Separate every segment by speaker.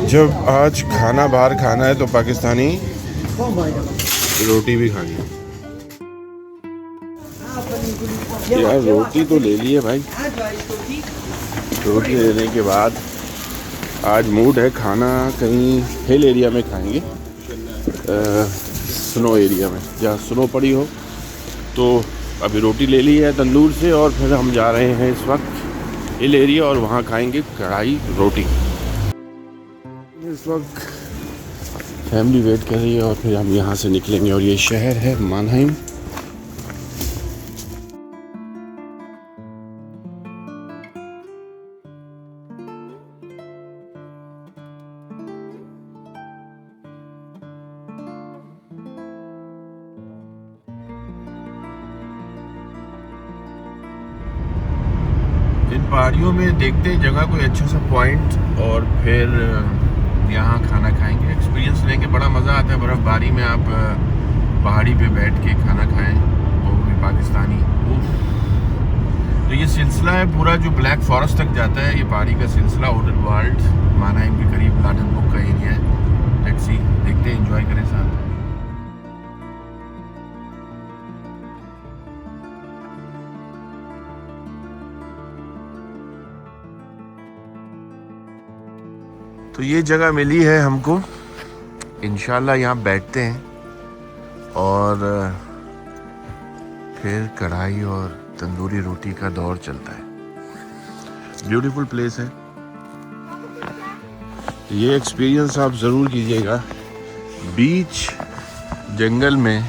Speaker 1: जब आज खाना बाहर खाना है तो पाकिस्तानी रोटी भी खानी है। यार रोटी तो ले ली है भाई। रोटी लेने के बाद आज मूड है खाना कहीं हिल एरिया में खाएंगे, स्नो एरिया में जहाँ स्नो पड़ी हो। तो अभी रोटी ले ली है तंदूर से और फिर हम जा रहे हैं इस वक्त हिल एरिया और वहाँ खाएंगे कढ़ाई रोटी। इस वक्त फैमिली वेट कर रही है और फिर हम यहाँ से निकलेंगे और ये शहर है मानहाइम। इन पहाड़ियों में देखते हैं जगह कोई अच्छा सा पॉइंट और फिर यहाँ खाना खाएंगे। एक्सपीरियंस लेंगे, बड़ा मज़ा आता है बर्फ़बारी में आप पहाड़ी पे बैठ के खाना खाएं, वो भी पाकिस्तानी। तो ये सिलसिला है पूरा जो ब्लैक फॉरेस्ट तक जाता है, ये पहाड़ी का सिलसिला होटल वर्ल्ड मानहाइम के करीब लाडन बुक का एरिया है। लेट्स सी, देखते हैं, एंजॉय करें साथ। तो ये जगह मिली है हमको, इंशाल्लाह यहाँ बैठते हैं और फिर कढ़ाई और तंदूरी रोटी का दौर चलता है। ब्यूटीफुल प्लेस है ये, एक्सपीरियंस आप ज़रूर कीजिएगा। बीच जंगल में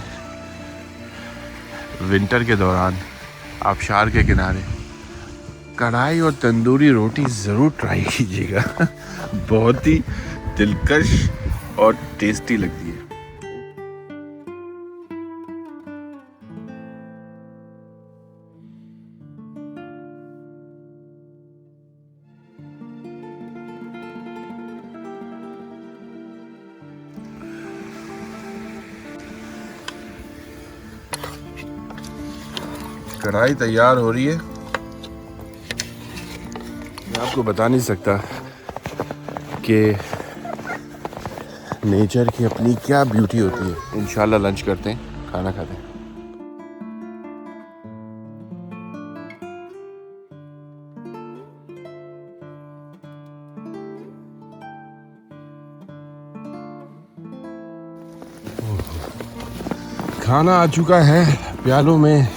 Speaker 1: विंटर के दौरान आबशार के किनारे कढ़ाई और तंदूरी रोटी ज़रूर ट्राई कीजिएगा। बहुत ही दिलकश और टेस्टी लगती है। कढ़ाई तैयार हो रही है। मैं आपको बता नहीं सकता कि नेचर की अपनी क्या ब्यूटी होती है। इंशाल्लाह लंच करते हैं, खाना खाते हैं। खाना आ चुका है प्यालों में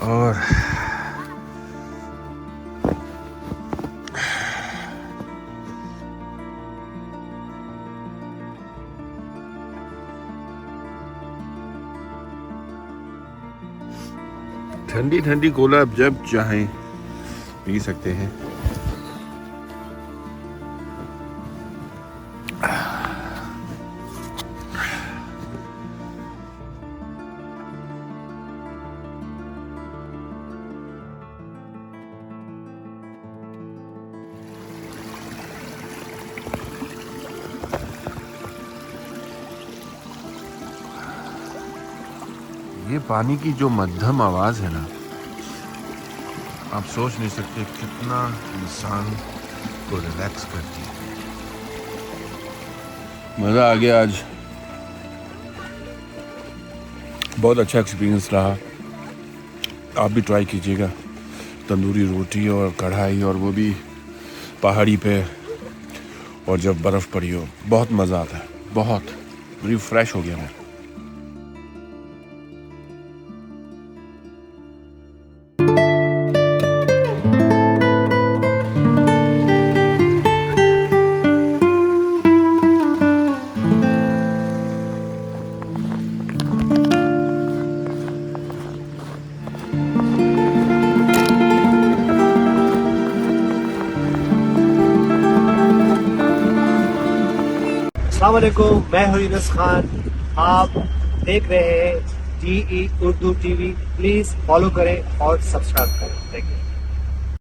Speaker 1: और ठंडी ठंडी कोला आप जब चाहें पी सकते हैं। ये पानी की जो मध्यम आवाज़ है ना, आप सोच नहीं सकते कितना इंसान को रिलैक्स करती है। मज़ा आ गया आज, बहुत अच्छा एक्सपीरियंस रहा। आप भी ट्राई कीजिएगा तंदूरी रोटी और कढ़ाई, और वो भी पहाड़ी पे और जब बर्फ़ पड़ी हो। बहुत मज़ा आता है, बहुत रिफ्रेश हो गया मैं।
Speaker 2: अस्सलाम वालेकुम, मैं हूं यूनुस खान। आप देख रहे हैं DE Urdu TV। Please follow करें और सब्सक्राइब करें। Thank you.